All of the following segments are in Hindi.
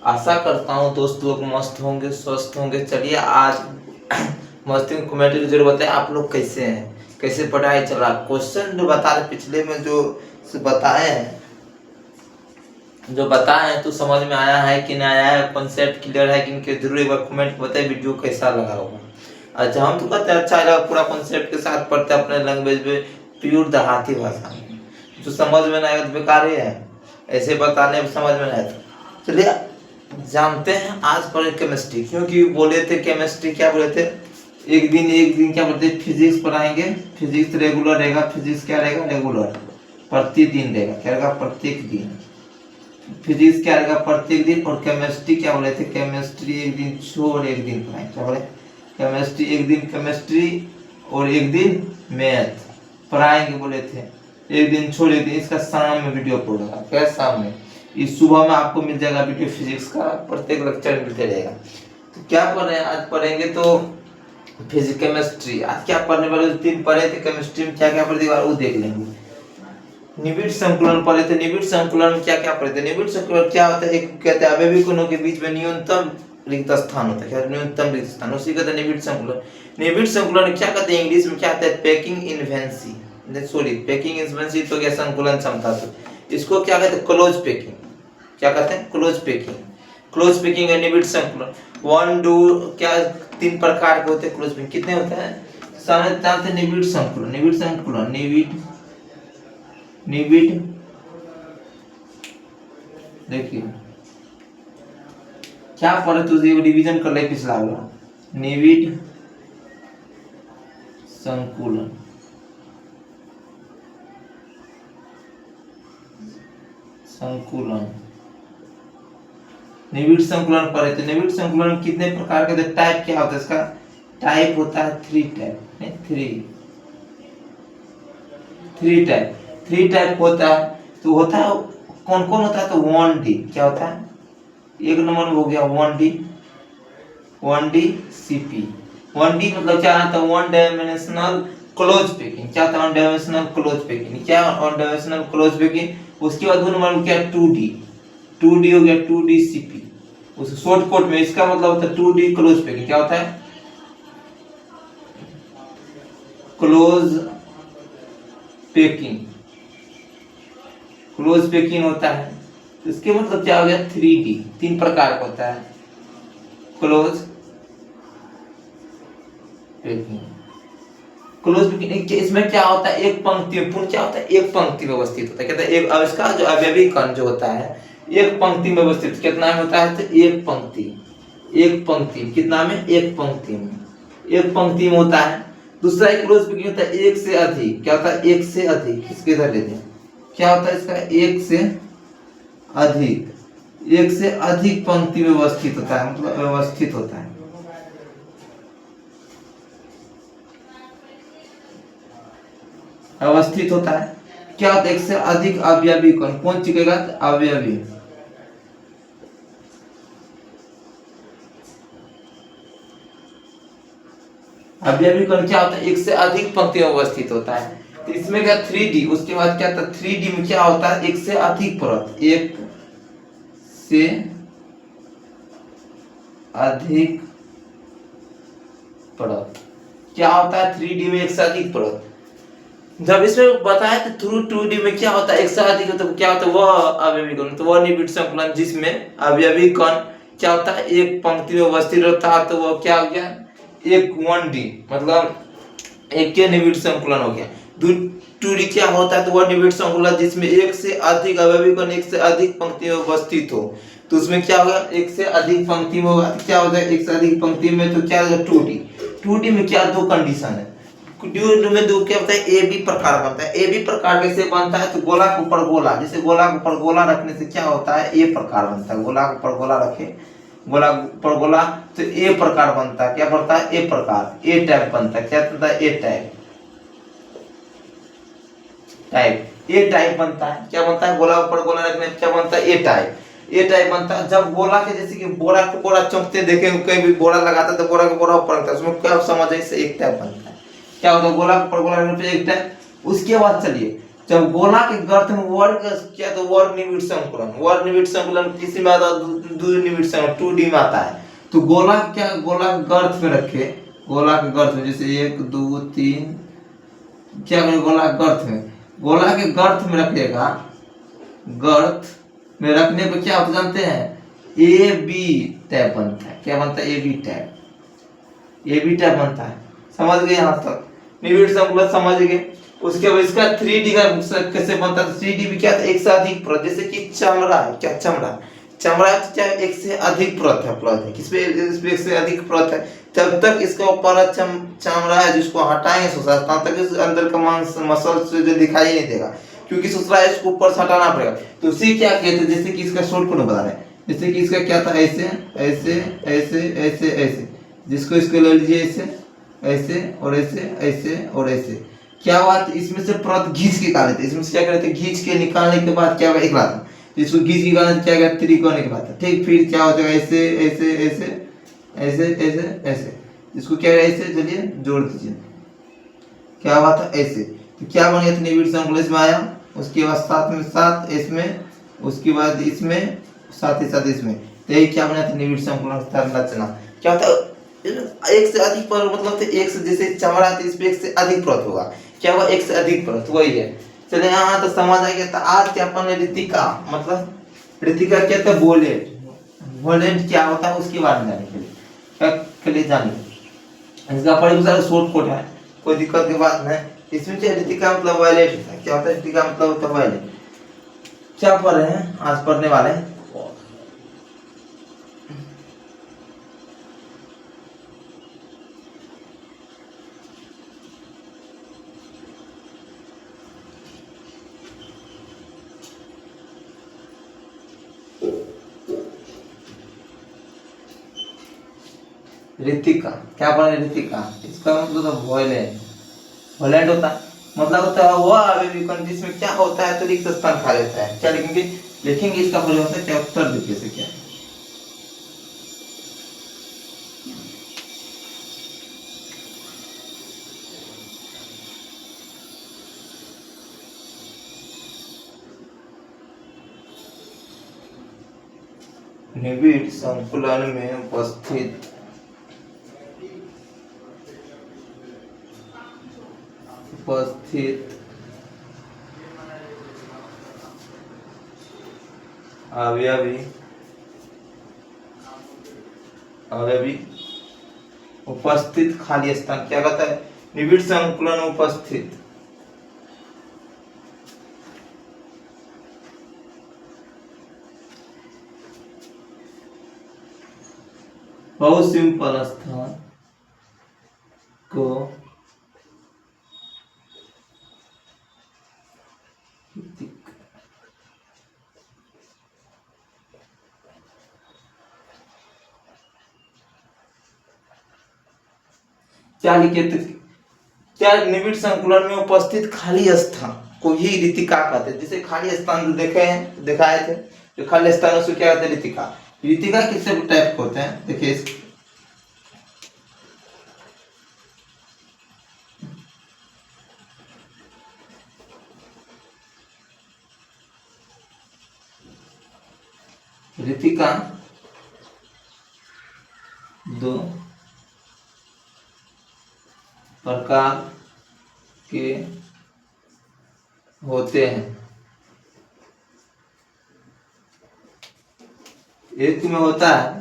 आशा करता हूँ दोस्त लोग मस्त होंगे, स्वस्थ होंगे। चलिए आज मस्ती में कमेंट जरूर बताएं आप लोग कैसे हैं, कैसे पढ़ाई चला। क्वेश्चन जो बता रहे पिछले में जो बताए हैं तो समझ में आया है कि नहीं आया है, कॉन्सेप्ट क्लियर है कि इनके जरूर एक बार कमेंट बताए वीडियो कैसा लगा होगा। अच्छा हम तो कहते हैं अच्छा लगा, पूरा कॉन्सेप्ट के साथ पढ़ते अपने लैंग्वेज में, प्योर देहाती भाषा में। जो समझ में नहीं आया तो बेकार ही है, ऐसे बताने में समझ में नहीं आया। चलिए जानते हैं आज पढ़े केमिस्ट्री, क्योंकि बोले थे केमिस्ट्री क्या बोले थे, एक दिन क्या बोलते फिजिक्स पढ़ाएंगे। फिजिक्स रेगुलर रहेगा, फिजिक्स क्या रहेगा रेगुलर, प्रतिदिन रहेगा। क्या रहेगा प्रत्येक दिन। फिजिक्स क्या रहेगा प्रत्येक दिन। और केमिस्ट्री क्या बोले थे, केमिस्ट्री एक दिन छोड़ एक दिन पढ़ाएंगे। क्या बोले, केमिस्ट्री एक दिन केमिस्ट्री और एक दिन मैथ पढ़ाएंगे बोले थे। एक दिन छोड़ एक दिन, इसका शाम में वीडियो पड़ेगा। क्या शाम में, इस सुबह में आपको मिल जाएगा वीडियो फिजिक्स का, प्रत्येक लेक्चर मिलते रहेगा। तो क्या पढ़ रहे हैं आज, पढ़ेंगे तो फिजिक्स केमिस्ट्री। आज क्या पढ़ने वाले, दिन पढ़े थे केमिस्ट्री में क्या क्या पढ़े थे वो देख लेंगे। निबिड़ संकुलन पढ़े थे। निबिड़ संकुलन में क्या क्या पढ़े थे। निबिड़ संकुलन क्या होता है, एक कहते हैं अवयवी कोणों के बीच में न्यूनतम रिक्त स्थान होता है। क्या न्यूनतम रिक्त स्थान, उसी कहते हैं निबिड़ संकुलन। निबिड़ संकुलन क्या कहते हैं, इंग्लिश में क्या कहते हैं, पैकिंग इन्वेंसी, सॉरी पैकिंग इन्वेंसी तो क्या संकुलन क्षमता। तो इसको क्या कहते हैं क्लोज पैकिंग। क्या कहते हैं क्लोज पैकिंग। क्लोज पैकिंग है निबिड़ संकुलन। वन डू क्या तीन प्रकार के होते हैं क्लोज पैकिंग। कितने होते हैं, सारे निबिड़ संकुलन। निबिड़ संकुलन निबिड़ देखिए क्या पढ़े तो रिवीजन कर ले पिछला वाला। निबिड़ संकुलन, निबिड़ संकुलन पढ़े थे। निबिड़ संकुलन कितने प्रकार के, टाइप क्या होता है इसका, टाइप होता है थ्री टाइप होता है। तो होता है कौन कौन होता है, तो 1D क्या होता है, एक नंबर हो गया 1D CP। 1D मतलब क्या आता है, वन डायमेंशनल क्लोज पैकिंग। क्या होता है वन डायमेंशनल क्लोज पैकिंग, क्या वन डायमेंशनल क्लोज पैकिंग। उसके बाद दो नंबर में क्या 2D हो गया 2D CP। उस शॉर्ट कोट में इसका मतलब होता है 2D क्लोज पैकिंग। क्या होता है क्लोज पैकिंग, क्लोज पैकिंग होता है। इसके मतलब क्या हो गया 3D, तीन प्रकार का होता है क्लोज पैकिंग। क्लोज पैकिंग इसमें क्या होता है, एक पंक्ति में पूर्ण क्या होता है, एक पंक्ति में व्यवस्थित होता है। कहते हैं एक, अब इसका जो अवयवी कण जो होता है एक पंक्ति में व्यवस्थित, कितना में होता है, तो एक पंक्ति कितना में, एक पंक्ति में होता है। दूसरा एक क्लोज पैकिंग होता है एक से अधिक। क्या होता है एक से अधिक, इसके इधर लेते हैं। क्या होता है इसका एक से अधिक पंक्ति में व्यवस्थित होता है, मतलब व्यवस्थित होता है। अवस्थित होता है। क्या होता है एक से अधिक अवयवी कण, कौन चिकेगा अवयवी। अवयवी कण क्या होता है, एक से अधिक पंक्ति में अवस्थित होता है। तो इसमें क्या 3D, उसके बाद क्या था 3D में क्या होता है, एक से अधिक परत, एक से अधिक परत। क्या होता है 3D में एक से अधिक परत। जब इसमें बताया तो थ्रू 2D में क्या होता है एक से अधिक, तो क्या होता है वह अवयवी कण, तो वह निबिड़ संकुलन जिसमें अवयवी कण क्या होता है एक पंक्ति में अवस्थित रहता है, तो वह क्या हो गया एक 1D, मतलब एक के निबिड़ संकुलन हो गया। 2D क्या होता है, तो वह निबिड़ संकुलन जिसमें एक से अधिक अवयवी कण एक से अधिक पंक्ति में अवस्थित हो। तो उसमें क्या होगा एक से अधिक पंक्ति में होगा, क्या होता है एक से अधिक पंक्ति में, तो क्या होगा 2D में क्या दो कंडीशन है। में दो क्या होता है ए बी प्रकार बनता है। ए बी प्रकार कैसे बनता है, तो गोला के ऊपर गोला, जैसे गोला के ऊपर गोला रखने से क्या होता है ए प्रकार बनता है। गोला के ऊपर गोला रखे, गोला के ऊपर गोला, तो ए प्रकार बनता है। क्या बनता है ए प्रकार, ए टाइप बनता है। क्या बनता है ए टाइप बनता है। क्या बनता है गोला ऊपर गोला रखने से क्या बनता है ए टाइप बनता है। जब गोला के जैसे कि बोरा को बोरा चमकते देखे, कहीं भी बोरा लगाता है तो बोरा के बोरा ऊपर रखता है, उसमें क्या समझ है इससे एक टाइप बनता है। क्या होता है गोला पर गोला एक टाइप। उसके बाद चलिए जब गोला के गर्त में वर्ग क्या तो वर्ग निविड़ संकुलन, वर्ग निविड़ संकुलन किसी में आता है, द्वि निविड़ संकुलन 2D में आता है। तो गोला क्या, गोला के गर्त में रखे, गोला के गर्त में जैसे 1 2 3 क्या करें, गोला के गर्त में, गोला के गर्त में रखिएगा, गर्त में रखने पर क्या होता जानते हैं, ए बी टैप बनता है। क्या बनता है, A B tap, A B tap बनता है। समझ गए यहाँ तक, निविड़ संकुलन समझ गए। उसके बाद इसका 3D का कैसे बनता है, 3D भी क्या, एक से अधिक परत, जैसे कि चमड़ा है, क्या चमड़ा, चमड़ा क्या एक से अधिक परत है, परत है किसपे, इस पे एक से अधिक परत है, तब तक इसका ऊपर चमड़ा है जिसको हटाएंगे ससुरा, तब तक इस अंदर का मांस मसल से जो दिखाई नहीं देगा, क्योंकि ससुरा इसको ऊपर से हटाना पड़ेगा। तो उसी क्या कहते हैं, जैसे कि इसका शॉर्ट को बता रहे हैं, जैसे कि इसका क्या था, ऐसे ऐसे ऐसे ऐसे ऐसे, जिसको इसको ले लीजिए ऐसे ऐसे और ऐसे ऐसे और ऐसे, क्या हुआ, इसमें से परत घींच के निकाल लेते, इसमें से क्या करते, घींच के निकालने के बाद क्या होगा, एक बात इसको घींच के निकालने क्या होगा, त्रिकोण निकलता है। ठीक, फिर क्या हो जाएगा, ऐसे ऐसे ऐसे ऐसे ऐसे ऐसे, इसको क्या ऐसे, चलिए जोड़ दीजिए, क्या हुआ था ऐसे, तो क्या बन गया था, निविड़ संकुलन इसमें आया, उसके बाद साथ में साथ इसमें, उसके बाद इसमें साथ ही साथ इसमें, तो ये क्या बना था, निविड़ संकुलन संरचना। क्या होता है, एक से अधिक परत, मतलब तो एक से, जैसे चमड़ा इस पे एक से अधिक परत होगा, क्या हुआ, एक से अधिक परत, वही है। चले यहाँ तो समझ आ गया। तो आज क्या अपन ने ऋतिका, मतलब ऋतिका क्या था, बोलेट, बोलेट क्या होता है उसके बारे में जाने के लिए, क्या के लिए जानिए, इसका परिभाषा शॉर्ट कोट है, कोई दिक्कत की बात नहीं। इसमें क्या ऋतिका मतलब वायलेट होता है, क्या होता है ऋतिका मतलब होता है वायलेट। क्या पढ़ रहे हैं, आज पढ़ने वाले हैं ऋतिका, क्या पढ़ रहे हैं ऋतिका, इसका मतलब तो वॉयलेंट, वॉयलेंट होता है, मतलब होता है वह अमेरिकन जिसमें क्या होता है, तो रिक्त स्थान खा लेता है। क्या लिखेंगे, लिखेंगे इसका प्रयोग होता है, क्या उत्तर देखिए से क्या है, निविड़ संकुलन में उपस्थित उपस्थित अवयवी अवयवी उपस्थित खाली स्थान, क्या कहता है, निविड़ संकुलन में उपस्थित बहुत सिंपल स्थान को क्या लिखे, तो क्या निविड़ संकुलन में उपस्थित खाली स्थान को ही ऋतिका कहते हैं। जैसे खाली स्थान जो देखे हैं, दिखाए थे, जो खाली स्थान उसको क्या कहते हैं, ऋतिका। ऋतिका किससे टाइप होते हैं, देखिए ऋतिका दो प्रकार के होते हैं, एक में होता है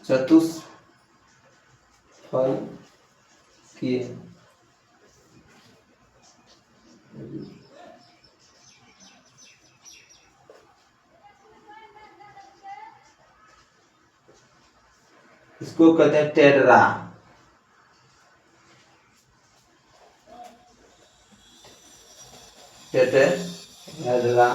चतुष्फल के इसको कहते हैं टेट्रा, टेट्रा।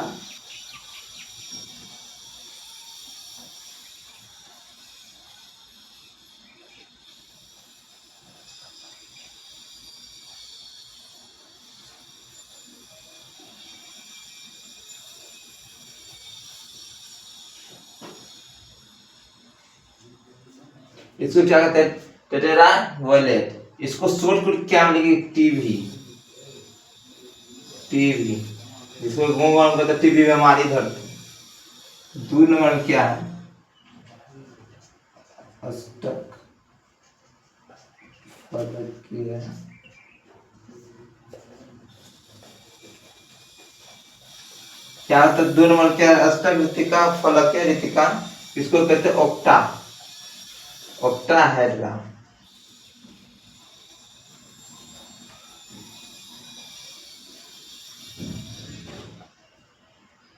इसको क्या कहते हैं? टेटेरा वॉयलेट। इसको शॉर्ट कट क्या मिलेगी? टीवी। टीवी जिसको घूम कहते हैं टीवी बीमारी धरती। दो नंबर में क्या है? अष्टक फलकीय। क्या होता है? दो नंबर क्या है? अष्टक ऋतिका फलकीय ऋतिका। इसको कहते हैं ऑक्टा। ऑक्टाहेड्रा।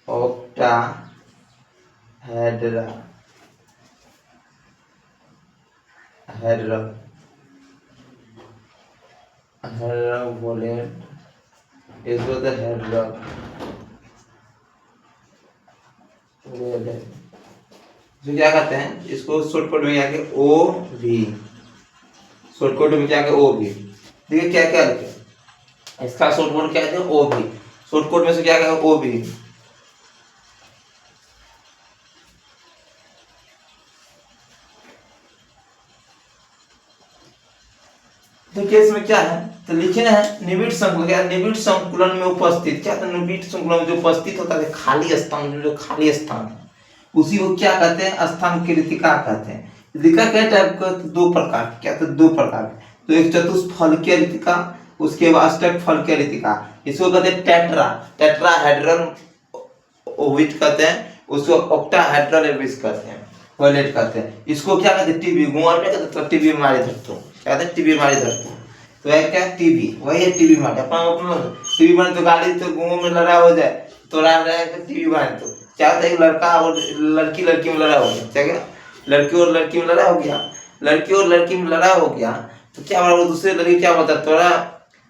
ऑक्टाहेड्रा। हेड्रा। Hedra wallet. इसको तो हेड्रा वॉलेट। जो क्या कहते हैं? इसको शॉर्टकट में क्या के ओ भी। शॉर्टकट में क्या के ओ भी। देखिए क्या क्या लिखे इसका शॉर्टकट क्या है? ओ भी। शॉर्टकट में से क्या क्या ओ भी। देखिए इसमें क्या है? तो लिखे है निबिड़ संकुलन। क्या निबिड़ संकुलन में उपस्थित? क्या था? निबिड़ संकुलन में जो उपस्थित होता है खाली स्थान, जो खाली स्थान है उसी को क्या कहते हैं? स्थान की ऋतिका कहते हैं। ऋतिका क्या टाइप का? दो प्रकार। क्या था? दो प्रकार। तो एक चतुष्फलकीय ऋतिका, उसके बाद अष्टक फलकीय ऋतिका। इसको कहते हैं टेट्रा। टेट्राहेड्रल ओविट कहते हैं। उसको ऑक्टाहेड्रल एविस कहते हैं, वॉयलेट कहते हैं। इसको क्या कहते हैं? टीबी। घुमा पे कहते हैं टीबी बीमारी धरते हैं। क्या कहते हैं? टीबी बीमारी धरते हैं। तो है क्या? टीबी। वही है टीबी बीमारी। अपना अपना टीबी बीमारी तो गाली तो मुंह में लड़ा हो जाए तो राम रहे टीबी बीमारी। तो क्या होता है? लड़का और लड़की लड़की में लड़ा हो गया। क्या क्या? लड़की और लड़की में लड़ा हो गया। लड़की और लड़की में लड़ा हो गया तो क्या बोला? दूसरे लड़की क्या बोलता है? थोड़ा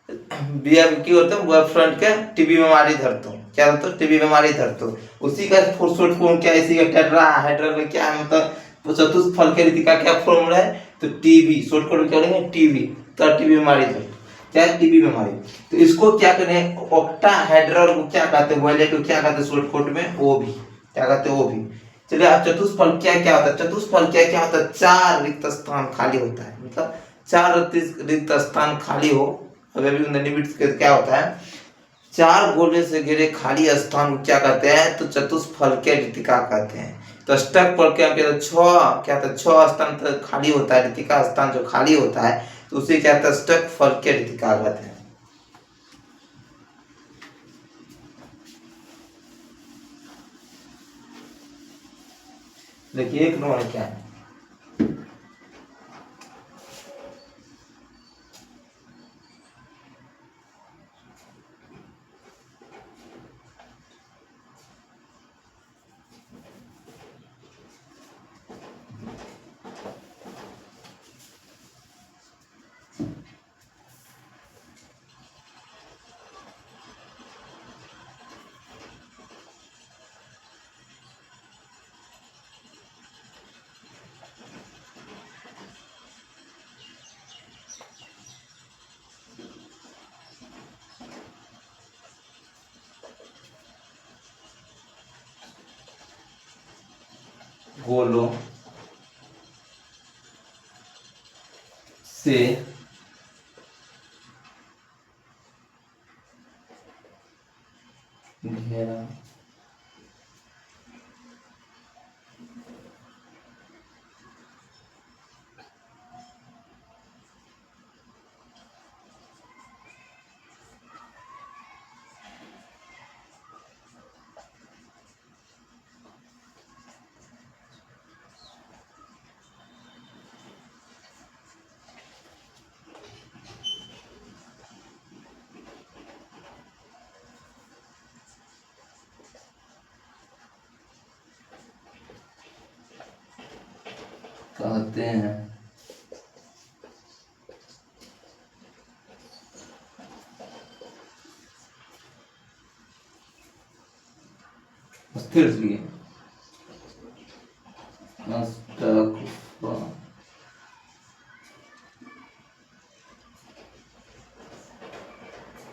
की होते हैं बॉयफ्रेंड के टीबी बीमारी धरते हो। क्या होता है? टीबी बीमारी धरते हो। उसी का शॉर्ट फॉर्म क्या है? इसी का टेट्राहेड्रल में क्या है? मतलब चतुष्फलकीय ऋतिका क्या फॉर्मूला है? तो टीबी। शॉर्ट में क्या लेंगे? टीबी। तो टीबी बीमारी धरते क्या है? टीबी बीमारी। तो इसको क्या करें? ऑक्टाहेड्रल को क्या कहते हैं? वॉयलेट को क्या कहते हैं? शॉर्टकट में ओबी। क्या कहते हैं? ओबी। चलिए अब चतुष्फलकीय क्या होता है? चतुष्फलकीय क्या होता है? चार रिक्त स्थान खाली होता है। मतलब चार रिक्त स्थान खाली हो। अभी क्या होता है? चार गोले से घिरे खाली स्थान को क्या कहते हैं? तो चतुष्फलकीय ऋतिका कहते हैं। तो अष्टक पर क्या कहते हैं? छह क्या था? छह स्थान तो खाली होता है। ऋतिका स्थान जो खाली होता है तो उसे क्या कहते हैं? अष्टक फलकीय ऋतिका कहते हैं। देखिए एक नंबर क्या है? गोलों से घेरा कहते हैं। स्थिर अष्टक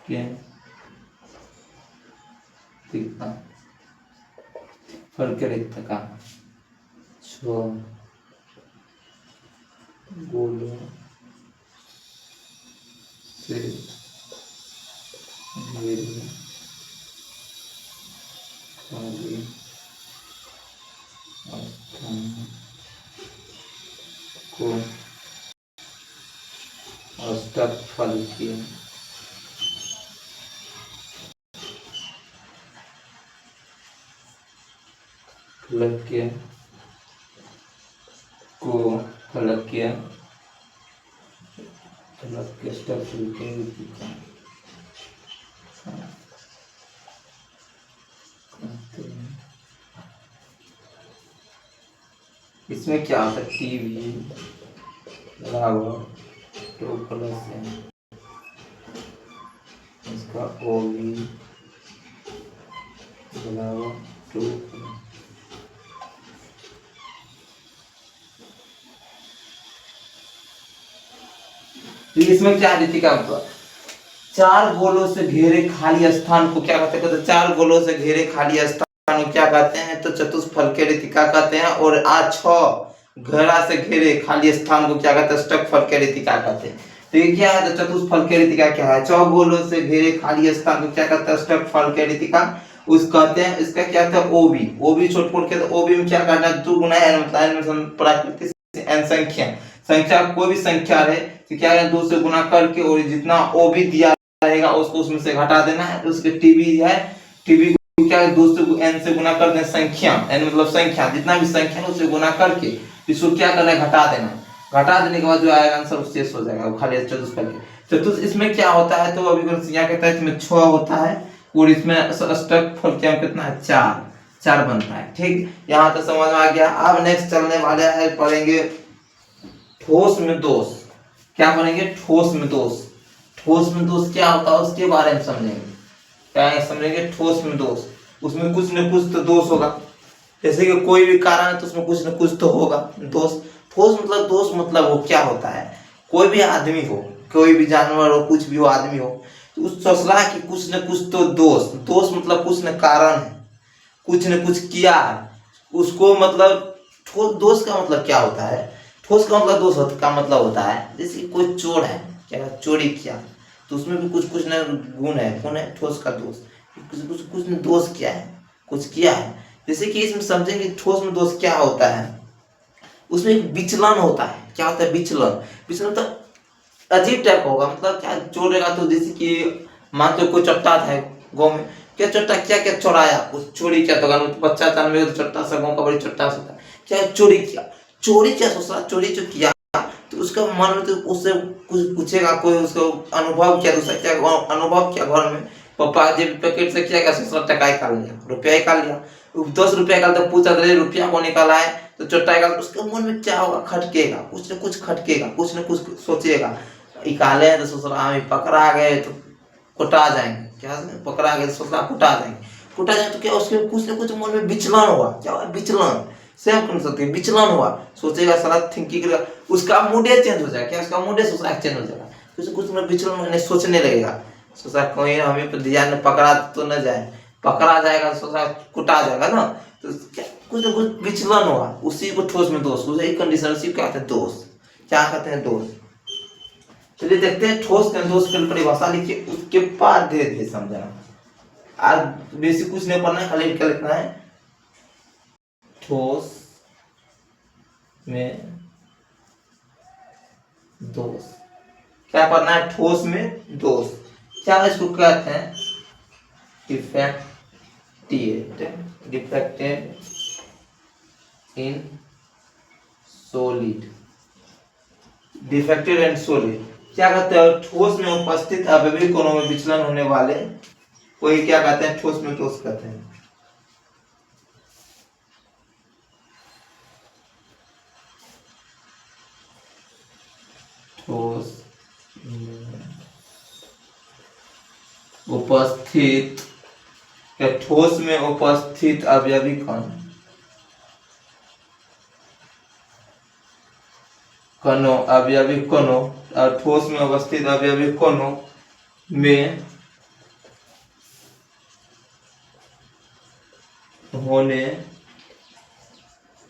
के फलकीय ऋतिका छह गोलों से घेरे खाली स्थान को अष्टफलकीय फलकीय को फलकीय फलकीय अष्टफलकीय रूपिका कहते हैं। इसमें क्या होता है? टीवी बराबर 2 प्लस एन, इसका ओवी बराबर 2 तो इसमें क्या रीतिका मतलब चार गोलों से घेरे खाली स्थान को क्या कहते हैं? चार गोलों से घेरे खाली स्थान को क्या कहते हैं? तो चतुष्फलकीय रीतिका कहते हैं। और छह घेरा से घेरे खाली स्थान को क्या कहते हैं? अष्टफलकीय रीतिका कहते हैं। तो ये क्या है? तो चतुष्फलकीय रीतिका क्या है? 6 गोलों से घेरे खाली स्थान को क्या कहते हैं? अष्टफलकीय रीतिका उस कहते हैं। इसका क्या कहते हैं? ओबी ओबी छोट छोट के, तो ओबी में क्या करना है? 2 गुना n मतलब प्राकृतिक n संख्या संख्या कोई भी संख्या रहे तो क्या है? 2 से गुना करके और जितना ओबी दिया रहेगा उसको उसमें से घटा देना है। तो उसके टीवी है, टीवी को क्या है? 2 से n से गुना कर देना, संख्या n मतलब संख्या जितना भी संख्या है उससे गुना करके इसको क्या करना है? घटा देना। घटा देने के बाद जो आएगा आंसर वो शेष हो जाएगा, वो खाली चतुष्फलकीय। चतुष इसमें क्या होता है? तो अभी यहाँ कहता है इसमें 6 होता है और इसमें अष्टफलकीय कितना है? 4 बनता है। ठीक, यहाँ तो समझ में आ गया। अब नेक्स्ट चलने वाले है, पढ़ेंगे ठोस में दोष। क्या पढ़ेंगे? ठोस में दोष। ठोस में दोष क्या होता है उसके बारे में समझेंगे। क्या समझेंगे? ठोस में दोष। उसमें कुछ न कुछ तो दोष होगा, जैसे कि कोई भी कारण है तो उसमें कुछ न कुछ तो होगा दोष। ठोस मतलब दोष मतलब वो क्या होता है? कोई भी आदमी हो, कोई भी जानवर हो, कुछ भी हो, आदमी हो, तो उस सोचला कि कुछ न कुछ तो दोष। दोष मतलब कुछ न कारण है, कुछ न कुछ किया है उसको, मतलब ठोस दोष का मतलब क्या होता है? ठोस का मतलब दोष का मतलब होता है जैसे कोई चोर है, क्या चोरी किया तो उसमें भी कुछ कुछ न गुण है, कौन है? ठोस का दोष। कुछ कुछ कुछ न दोष किया है, कुछ किया है। जैसे कि इसमें समझेंगे ठोस में दोष क्या होता है। उसमें एक विचलन होता है। क्या होता है? विचलन। विचलन तो अजीब टाइप होगा, मतलब क्या चोरेगा तो जैसे कि मान लो कोई चट्टा था गाँव में, क्या चट्टा क्या क्या चोराया, कुछ चोरी किया तो बच्चा था तो चट्टा सा गाँव का बड़ी चट्टा सा था, क्या चोरी किया। चोरी क्या सोचा? चोरी जो किया तो उसका मन में तो उससे कुछ पूछेगा कोई, उसको अनुभव किया, दूसरा क्या अनुभव किया घर में, पापा जेब पैकेट से क्या क्या सोचा? टका निकाल लिया, रुपया निकाल लिया। 10 रुपया निकाल तो पूछा रुपया को निकाला है तो चट्टा निकाल, उसके मन में क्या होगा? खटकेगा, कुछ न कुछ खटकेगा, कुछ न कुछ सोचेगा। निकाले तो सोच रहा हम पकड़ा गए तो कुटा जाएंगे, क्या पकड़ा गए तो सोच रहा कुटा जाएंगे। कुटा जाए तो क्या उसके कुछ न कुछ मन में विचलन हुआ। क्या हुआ? विचलन। सेम कर सकते हैं, विचलन हुआ। सोचेगा, सारा थिंकिंग करेगा, उसका मूड चेंज हो जाएगा। क्या उसका मूड सोच रहा चेंज हो जाएगा, कुछ कुछ विचलन मैंने सोचने लगेगा। सोचा कहीं हमें पर ध्यान पकड़ा तो न जाए, पकड़ा जाएगा सोचा कुटा जाएगा ना। तो क्या कुछ न कुछ विचलन हुआ, उसी को ठोस में दोष, उसी कंडीशन उसी क्या कहते हैं? दोष। क्या कहते हैं? दोष। चलिए देखते हैं ठोस के दोष की परिभाषा लिखिए, उसके बाद धीरे धीरे समझना। आज बेसिक कुछ नहीं पढ़ना है, खाली क्या लिखना है? ठोस में दोष। क्या पढ़ना है? ठोस में दोष। क्या इसको कहते हैं? Defected in solid. Defected and solid क्या कहते हैं? ठोस में उपस्थित अवयवी कोणों में विचलन होने वाले कोई क्या कहते हैं? ठोस में दोष कहते हैं। ठोस उपस्थित, क्या ठोस में उपस्थित अवयवी कणों अवयवी कणों और ठोस में उपस्थित अवयवी कणों में होने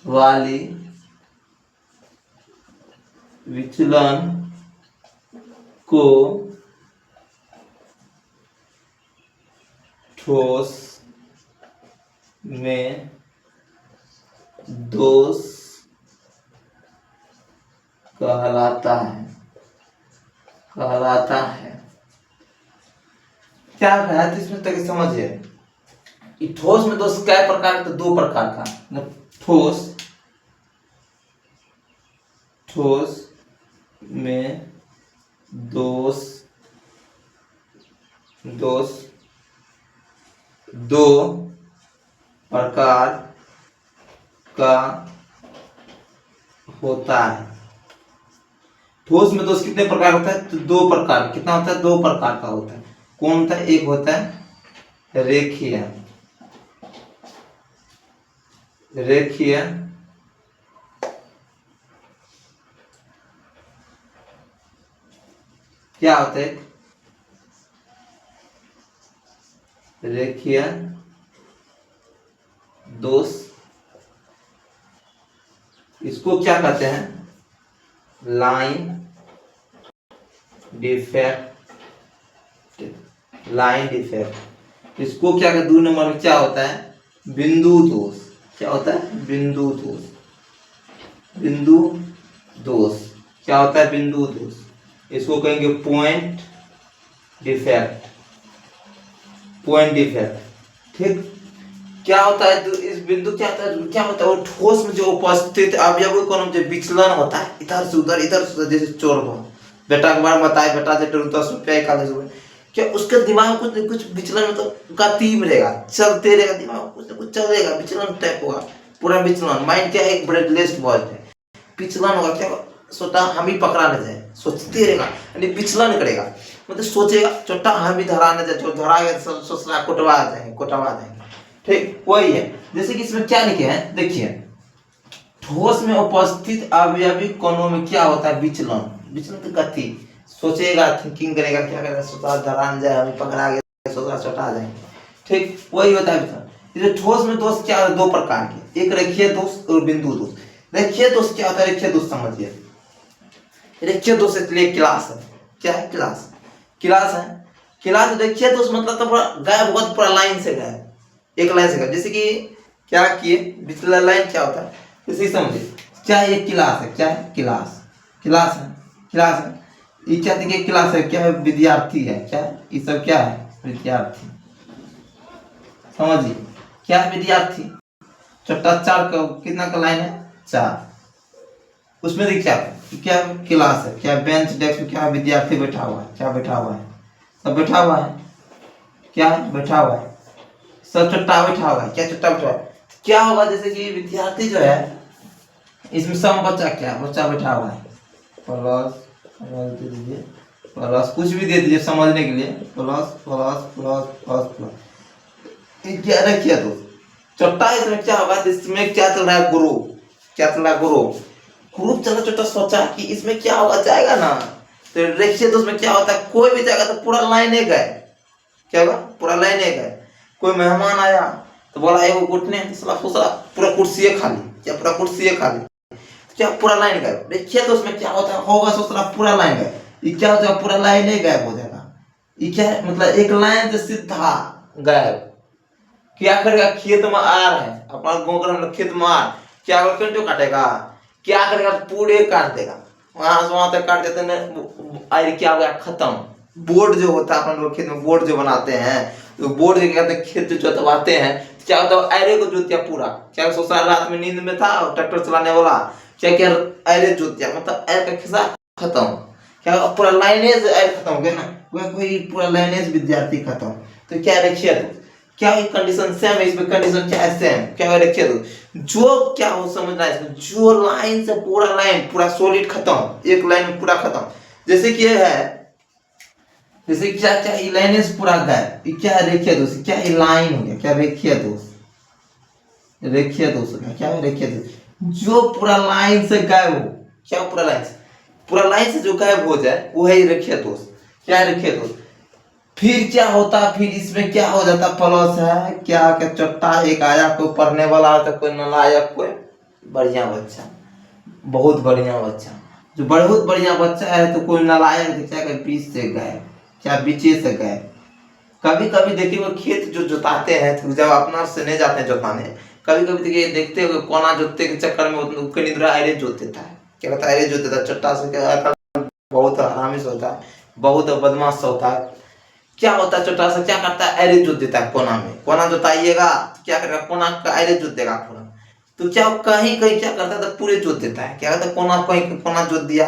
वाली विचलन को ठोस में दोष कहलाता है। क्या कहा है तो इसमें तक समझिए, ठोस में दोष क्या प्रकार का, दो प्रकार का, ठोस में दोष दो प्रकार का होता है। ठोस में दोष कितने प्रकार होता है? तो दो प्रकार। कितना होता है? दो प्रकार का होता है। कौन होता है? एक होता है रेखीय क्या होता है? रेखीय दोष। इसको क्या कहते हैं? Line defect. इसको क्या कहते हैं? 2 नंबर में क्या होता है? बिंदु दोष। क्या होता है? बिंदु दोष। क्या होता है? बिंदु दोष। इसको कहेंगे पॉइंट डिफेक्ट। ठीक। क्या होता है? तो इस बिंदु क्या होता है? वो ठोस में जो उपस्थित अवयव का जो विचलन होता है, इधर से उधर जैसे चोर को बेटा के बारे में बताए, बेटा से 10 रुपया 41 रुपये, क्या उसके दिमाग में कुछ विचलन, मतलब गति में रहेगा, चलते रहेगा, दिमाग कुछ ना कुछ चलेगा, विचलन टाइप होगा, पूरा विचलन। माइंड क्या है? एक ब्रेडलेस बॉल है, विचलन होगा। क्या सोचा हम ही पकड़ा न जाए, सोचते रहेगा, यानी विचलन करेगा, मतलब सोचेगा छोटा हम ही धरा न जाए, जो धरा गया सोचना कोटवा जाएंगे। ठीक वही है। जैसे कि इसमें क्या लिखे हैं देखिए, ठोस में उपस्थित अवयवी कणों में क्या होता है? विचलन तो गति, सोचेगा, थिंकिंग करेगा, क्या करेगा, सोचा धरा न जाए, हम ही पकड़ा गया, सोचा छोटा जाएंगे। ठीक वही होता है विचलन। ठोस में दोष क्या होता है? 2 प्रकार के, एक रेखीय दोष और बिंदु दोष। रेखीय दोष क्या होता है? रेखीय दोष समझिए, रेखीय दोष इसलिए क्लास है। क्या है? क्लास है। रेखीय दोष मतलब तो पूरा गायब होगा, पूरा लाइन से गायब, एक लाइन से गायब। जैसे कि क्या किए, पिछला लाइन क्या होता है इसी समझिए। क्या ये क्लास है? क्या है? क्लास है। ये क्या देखिए क्लास है, क्या है? विद्यार्थी है। क्या है? ये सब क्या है? विद्यार्थी। समझिए क्या है? विद्यार्थी। छोटा 4 का कितना का लाइन है? 4। उसमें देखिए क्या क्लास है, क्या बेंच डेस्क में क्या विद्यार्थी बैठा हुआ है, क्या बैठा हुआ है, सब बैठा हुआ है, क्या बैठा हुआ है, सब चुट्टा बैठा हुआ है, क्या चुट्टा बैठा हुआ है। क्या होगा? जैसे कि विद्यार्थी जो है, इसमें सब बच्चा क्या बच्चा बैठा हुआ है, दे दीजिए, प्लस कुछ भी दे दीजिए समझने के लिए, plus plus plus plus plus. क्या रखिए तो चुट्टा, इसमें क्या होगा? इसमें क्या चल रहा है? ग्रुप चला। छोटा सोचा कि इसमें क्या होगा, जाएगा ना, तो रेखीय दोष में क्या होता है? कोई भी जाएगा तो पूरा लाइन एक है। क्या होगा? पूरा लाइन एक है। कोई मेहमान आया तो बोला एगो घुटने, पूरा कुर्सी खाली, क्या पूरा कुर्सी खाली, क्या पूरा लाइन गायब। रेखीय दोष में क्या होता है? होगा सोचना पूरा लाइन गायब। ये क्या होता है? पूरा लाइन ही गायब हो जाएगा। ये क्या है? मतलब एक लाइन से सीधा गायब। क्या करेगा? खेत में आ रहा है अपना गाँव, खेत में आ, क्या क्यों काटेगा? क्या करेगा? पूरे काट देगा, वहां से वहां तक काट देते हैं। क्या हो गया? खत्म। बोर्ड जो होता है अपन लोग खेत में बोर्ड जो बनाते हैं, तो बोर्ड क्या कहते हैं? खेत जो जोतवाते हैं, क्या होता है? ऐरे को जोत दिया पूरा। क्या सोचा? रात में नींद में था ट्रैक्टर चलाने वाला, क्या ऐरे जोत दिया, मतलब ऐर का खिस्सा खत्म। क्या पूरा लाइनेज ऐर खत्म हो गया ना, वह कोई पूरा लाइनेज विद्यार्थी खत्म। तो क्या रखिए तो क्या कंडीशन सेम है, इसमें कंडीशन क्या है? सेम। क्या रखिए तो जो क्या हो समझना है इसमें, जो लाइन से पूरा लाइन पूरा सॉलिड खत्म, एक लाइन में पूरा खत्म। जैसे कि ये है, जैसे क्या ये लाइनेज पूरा गायब, ये क्या है? रेखीय दोष। क्या ये लाइन हो गया? क्या रेखीय दोष हो गया। क्या है? रेखीय दोष जो पूरा लाइन से गायब हो। क्या पूरा लाइन से जो गायब हो जाए वो है रेखीय दोष। क्या है? रेखीय दोष। फिर क्या होता? फिर इसमें क्या हो जाता? प्लस है क्या चट्टा एक आया, कोई पढ़ने वाला आता, कोई नालायक, कोई बढ़िया बच्चा, बहुत बढ़िया बच्चा, जो बहुत बढ़िया बच्चा है तो कोई नालायक क्या कर बीच से गए, क्या बीचे से गए। कभी कभी देखिए वो खेत जो जोताते हैं तो जब अपना से नहीं जाते हैं जोताने, कभी कभी देखिए देखते हो कोना जोतते के चक्कर में उसके निद्रा अरे जोत देता है। क्या कहता है अरे जोत देता है, चट्टा से क्या बहुत हरामी से होता है, बहुत बदमाश से होता है। क्या होता है चट्टा से क्या करता है अरे जोत देता है कोना में, कोना जोताइएगा तो क्या करेगा कोना का अरे जोत देगा कोना। तो क्या कहीं कहीं क्या करता है पूरे जोत देता है, क्या कहता है कोना कहीं कोना जोत दिया,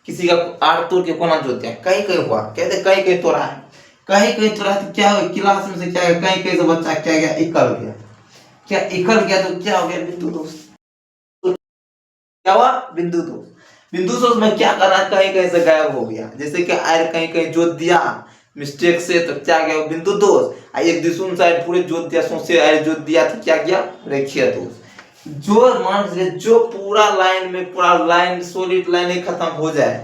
किसी का आड़ तोड़ के कोना जोत दिया, कहीं कहीं हुआ कहते कहीं कहीं तोड़ा है, कहीं कहीं तोड़ा तो क्या हुआ क्लास में से क्या गया कहीं कहीं से बच्चा क्या गया इकल गया, क्या इकल गया तो क्या हो गया बिंदु दोष। क्या हुआ बिंदु दोष, बिंदु दोष में क्या करना कहीं कहीं से गायब हो गया, जैसे कि आयर कहीं कहीं जोत दिया मिस्टेक से तो क्या गया बिंदु दोष, एक दूसरे साइड पूरे जोत दिया सौंसे आयर जोत दिया तो क्या गया रेखीय दोष। जो मान लीजिए जो पूरा लाइन में पूरा लाइन सॉलिड लाइन ही खत्म हो जाए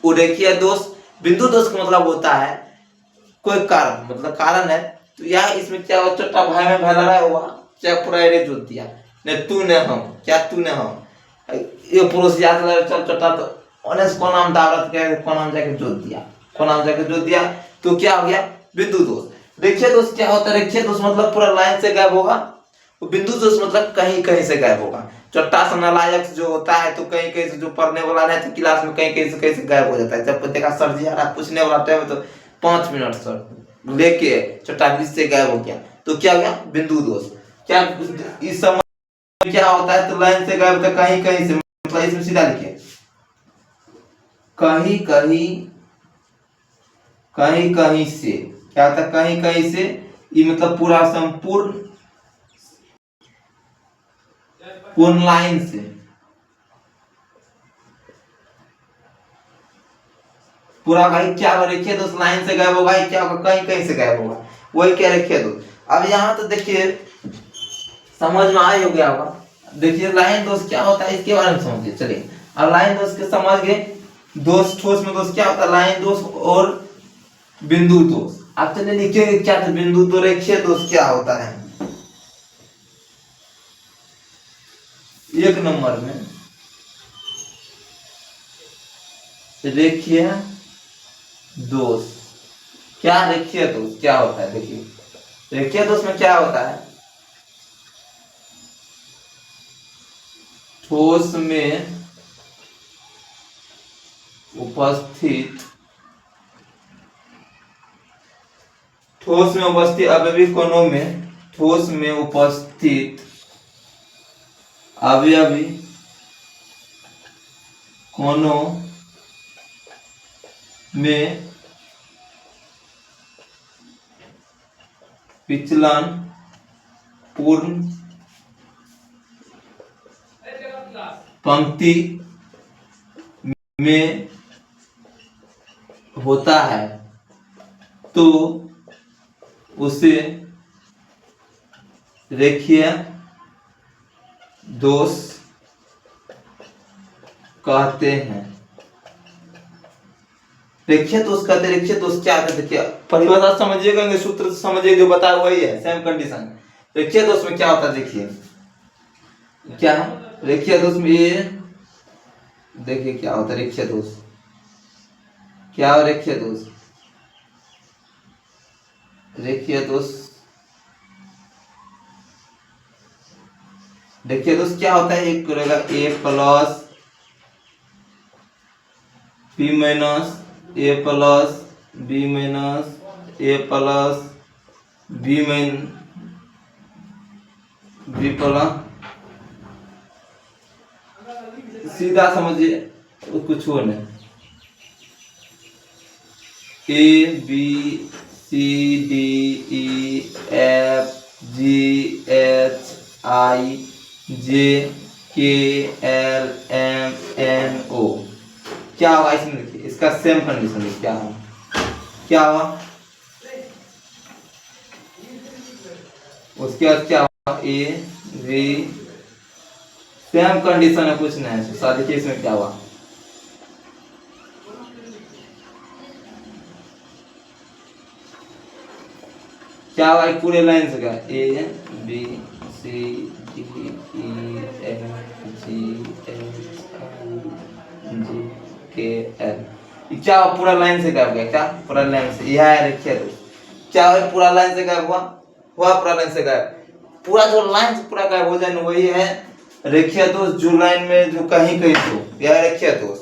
वो रेखीय दोष। बिंदु दोष का मतलब होता है कोई कारण मतलब कारण है, तो यह इसमें क्या हुआ छोटा भाई में भाई लड़ा हुआ क्या पूरा एरे जोत दिया, नहीं तू ने हम क्या तू ने हम ये पुरुष याद लगा चल छोटा तो ऑनेस्ट को नाम दावरत के को नाम जाके जोत दिया, को नाम जाके जोत दिया तो क्या हो गया बिंदु दोष। रेखीय दोष क्या होता है, रेखीय दोष मतलब पूरा लाइन से गायब होगा, बिंदु दोष मतलब कहीं कहीं से गायब होगा। छोटा सा नालायक जो होता है तो कहीं कहीं से जो पढ़ने वाला नहीं तो क्लास में कहीं से गायब हो जाता है, जब देखा सर जी आ रहा पूछने वाला टाइम तो 5 मिनट सर लेके छोटा बीच से गायब हो गया तो क्या हो गया बिंदु दोष। क्या इस समय क्या होता है तो लाइन से गायब होता है कहीं कहीं से, मतलब इसमें सीधा लिखिए कहीं कहीं कहीं कहीं से, क्या होता है कहीं कहीं से, ये मतलब पूरा संपूर्ण पूर्ण लाइन से, पूरा भाई क्या रेखीय दोष लाइन से गायब होगा क्या होगा कहीं कहीं से गायब होगा, वही क्या रेखीय दोष। अब यहाँ तो देखिए समझ में आ गया होगा, देखिए लाइन दोष क्या होता है इसके बारे में समझिए चलिए। अब लाइन दोष के समझ गए, दोष ठोस में दोष क्या होता है लाइन दोष और बिंदु दोष। अब चलिए लिखिए क्या था बिंदु तो रेखीय दोष क्या होता है। एक नंबर में रेखीय दोष, क्या रेखीय दोष क्या होता है, देखिए रेखीय दोष में क्या होता है ठोस में उपस्थित अवयवी कोणों में, ठोस में उपस्थित अवयवी कोणों में विचलन पूर्ण पंक्ति में होता है तो उसे रेखीय दोष कहते हैं। रेखीय दोष कहते हैं, रेखीय दोष क्या है देखिए परिभाषा समझिएगा, सूत्र समझिए जो बताया वही है सेम कंडीशन। रेखीय दोष में क्या होता है देखिए क्या है रेखीय दोष में ये देखिए क्या होता है रेखीय दोष, क्या है रेखीय दोष, रेखीय दोष रेखीय दोष क्या होता है एक रहेगा A plus B minus A plus B minus A plus B mine B plus, सीधा समझिए कुछ हो नहीं A B C D E F G H I J K L M N O, क्या होगा इसमें देखिए इसका सेम कंडीशन देखिए क्या होगा, क्या हुआ उसके बाद क्या हुआ ए बी सेम कंडीशन है कुछ नहीं है, देखिए इसमें क्या हुआ क्या हुआ पूरे लाइन से क्या A B C D E F G H I J K L. क्या पूरा लाइन से गायब गया? क्या पूरा लाइन से? यह है रेखीय दोष। क्या है पूरा लाइन से गायब हुआ? पूरा लाइन से गायब। पूरा जो लाइन से पूरा गायब हो जाए ना वही है रेखीय दोष। जो लाइन में जो कहीं कहीं तो यह रेखीय दोष।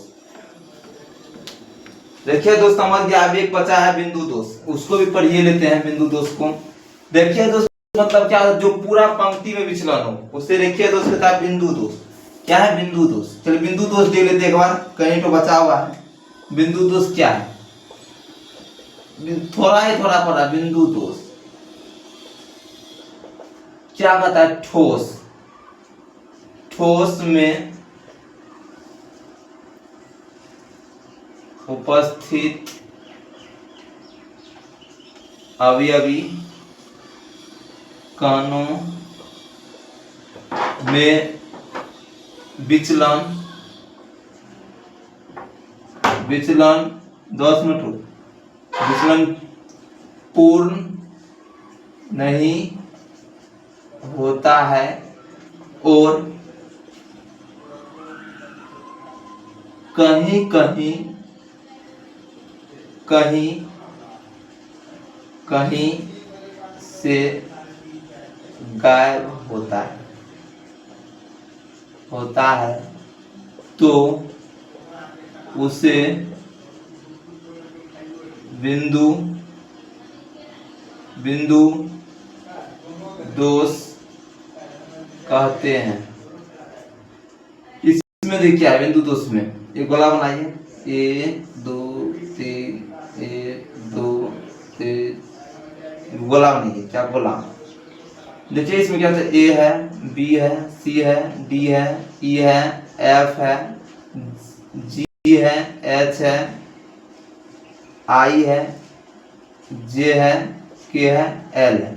रेखीय दोष समझ गया। अब एक बचा है बिंदु दोष, उसको भी पढ़िए लेते हैं बिंदु दोष को। रेखीय दोष मतलब क्या? जो पूरा पंक्ति में विचलन हो उसे रेखीय दोष कहता है। बिंदु दोष क्या है? बिंदु दोष। चलिए बिंदु दोष देख लेते एक बार, कहीं तो बचा हुआ है। बिंदु दोष क्या है? थोड़ा पड़ा। बिंदु दोष क्या कहता है? ठोस। ठोस में उपस्थित अवयवी कणों में विचलन 10 मिनट विचलन पूर्ण नहीं होता है और कहीं से गायब होता है तो उसे बिंदु दोष कहते हैं। इसमें देखिए क्या है बिंदु दोष में? एक गोला बनाइए, 1 2 3 1 2 3 गोला बनाइए। क्या गोला? देखिए इसमें क्या है? ए है, बी है, सी है, डी है, ई है, एफ है, जी है, एच है, आई है, जे है, के है, एल है।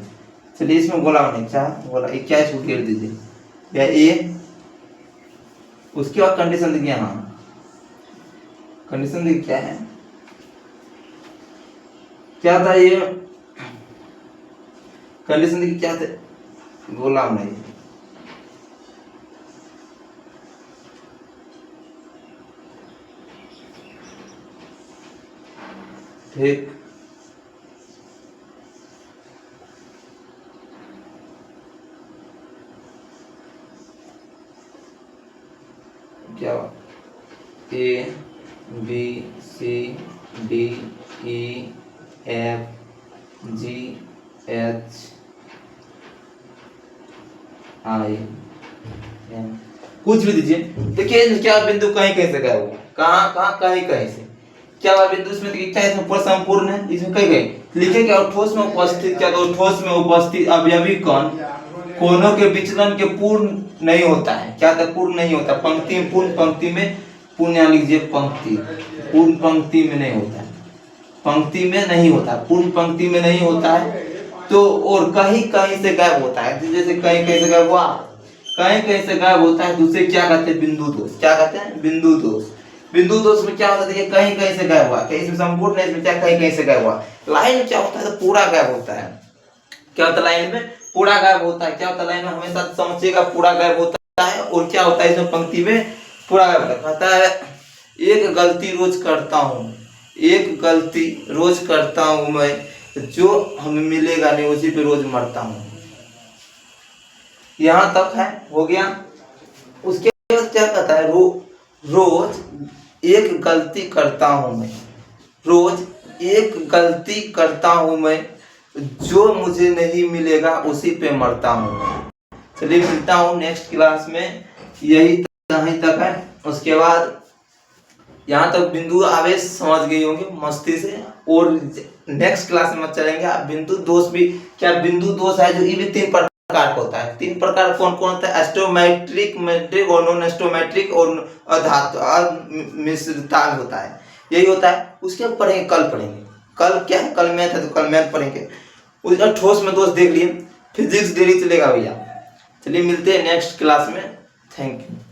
चलिए इसमें गोला बनाइए। क्या गोला? 21 को घेर दीजिए। या ए, उसके बाद कंडीशन देखिए। हाँ कंडीशन देखिए क्या है? क्या था ये कंडीशन? देखिए क्या था? गोला बनाइए। ठीक, क्या A B C D E F G H I M, कुछ भी दीजिए। देखिए क्या बिंदु कहीं से गया हुआ? कहाँ कहीं से क्या हुआ बिंदु? इसमें देखिए क्या इसमें पूरा संपूर्ण है। इसमें कहीं लिखे क्या? ठोस में उपस्थित क्या? तो ठोस में उपस्थित अवयवी कण कोनों के विचलन के पूर्ण नहीं होता है। क्या था? पूर्ण नहीं होता। पंक्ति में पूर्ण पंक्ति में पूर्ण यहाँ लिखिए। पंक्ति पूर्ण पंक्ति में नहीं होता है। पंक्ति में नहीं होता, पूर्ण पंक्ति में नहीं होता है। तो और कहीं से गायब होता है। जैसे कहीं से गायब हुआ, कहीं से गायब होता है तो उसे क्या कहते हैं? बिंदु दोष। क्या कहते हैं? बिंदु दोष। बिंदु दोष में क्या होता है? देखिए कहीं से गायब हुआ। कहीं इसमें संपूर्ण है, इसमें क्या कहीं से गायब हुआ। लाइन में क्या होता है? तो पूरा गायब होता है। क्या होता है? लाइन में पूरा गायब होता है। क्या होता है? लाइन में हमेशा समझिएगा पूरा गायब होता है। और क्या होता है? इसमें पंक्ति में पूरा गायब होता है। एक गलती रोज करता हूँ मैं, जो हमें मिलेगा नहीं उसी पे रोज मरता हूँ। यहाँ तक है, हो गया। उसके बाद क्या कहता है? रोज एक गलती करता हूँ मैं, रोज एक गलती करता हूँ मैं, जो मुझे नहीं मिलेगा उसी पे मरता हूँ मैं। चलिए मिलता हूँ नेक्स्ट क्लास में। यही तक है। उसके बाद यहाँ तक बिंदु आवेश समझ गई होंगे मस्ती से। और नेक्स्ट क्लास में चलेंगे आप बिंदु दोष भी। क्या बिंदु दोष है? जो ये भी 3 प्रकार का होता है। 3 प्रकार कौन होता है? एस्टोमेट्रिक, मेट्रिक और नॉन एस्टोमेट्रिक और धातु मिश्रता होता है। यही होता है। उसके पढ़ेंगे, कल पढ़ेंगे। कल क्या है? कल मैथ है तो कल मैथ पढ़ेंगे। उसका ठोस में दोष देख लिए। फिजिक्स डेली चलेगा भैया। चलिए मिलते हैं नेक्स्ट क्लास में। Thank you.